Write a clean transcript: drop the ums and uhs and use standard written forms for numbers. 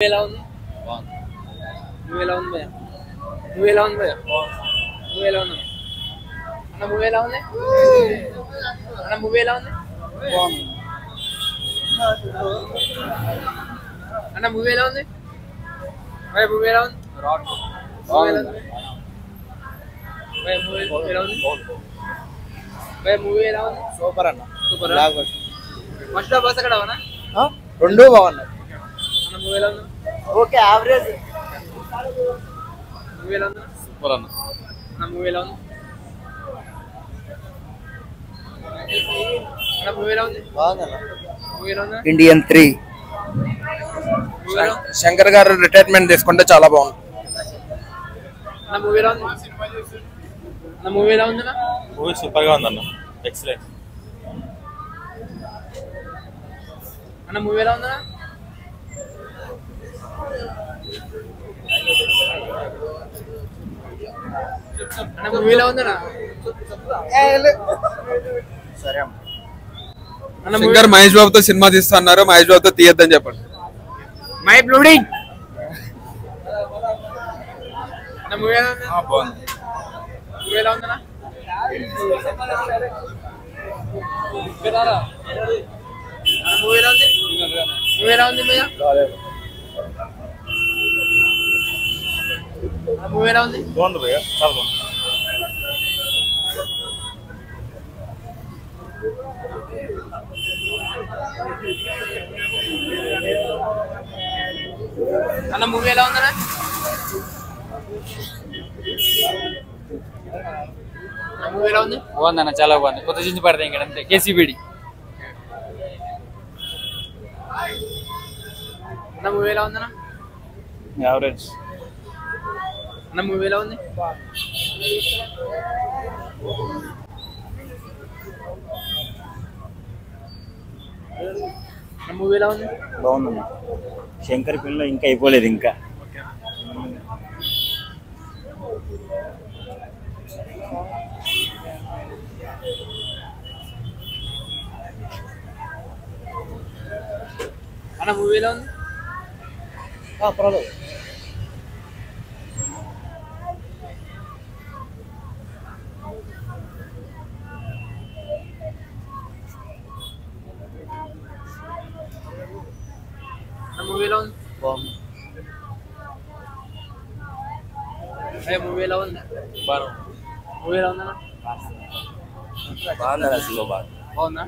ఎలా ఉంది? బాగుంది. మూవీ ఎలా ఉంది భయ్యా? మూవీ ఎలా ఉంది భయ్యా? మూవీ ఎలా ఉంది అన్న? మూవీ ఎలా ఉంది అన్న? మూవీ ఎలా ఉంది అన్న? మూవీ ఎలా ఉంది భయ్యా? మూవీ ఎలా ఉంది? మూవీ ఎలా ఉంది భయ్యా? మూవీ ఎలా ఉంది భయ్యా? మూవీ ఎలా ఉంది? సూపర్ అన్న. సూపర్. ఫస్ట్ బస్ అక్కడ అవునా? రెండు బాగున్నాయి. అన్న మూవీ ఎలా ఉంది? Okay, average. మూవీ ఎలా ఉంది? సూపర్ అన్న. అన్న మూవీ ఎలా ఉంది అన్న? మూవీ ఎలా ఉంది? బాగుందన్న. మూవీ ఎలా ఉంది? ఇండియన్ 3 మూవీ ఎలా ఉంది? శంకర్ గారు రిటైర్మెంట్ తీసుకుంటే చాలా బాగుంది. అన్న మూవీ ఎలా ఉంది? అన్న మూవీ ఎలా ఉంది? మూవీ సూపర్ గా ఉందన్న. ఎక్సలెంట్. అన్న మూవీ ఎలా ఉందా? అన్న మూవీ ఎలా ఉందా? సరే అన్న శంకర్ మహేష్ బాబుతో సినిమా తీస్తున్నారు, మహేష్ బాబుతో తీయద్దని చెప్పండి. మై బ్లూడింగ్. అన్న మూవీ ఎలా ఉందా? బాగుంది. మూవీ ఎలా ఉందా? అన్న మూవీ ఎలా ఉంది? మూవీ ఎలా ఉంది భయ్యా? అన్న మూవీ ఎలా ఉంది? బాగుంది భయ్యా, చాలా బాగుంది. అన్న మూవీ ఎలా ఉందా? అన్న మూవీ ఎలా ఉంది? బాగుందన్న, చాలా బాగుంది. కొత్త చించి పడతాయి ఇక్కడ అంతే. కేసీబీడి. అన్న మూవీ ఎలా ఉందా? యావరేజ్. అన్న మూవీ ఎలా ఉంది? అన్న మూవీ ఎలా ఉంది? బాగుందన్న. శంకర్ పిల్ల ఇంకా అయిపోలేదు ఇంకా. అన్న మూవీ ఎలా ఉంది? పర్వాలేదు. అన్న మూవీ ఎలా ఉంది? బాగుంది. అయ్యా మూవీ ఎలా ఉంది? మూవీ ఎలా ఉందన్న? బాగుంది అసలు బాగా. బాగుందా?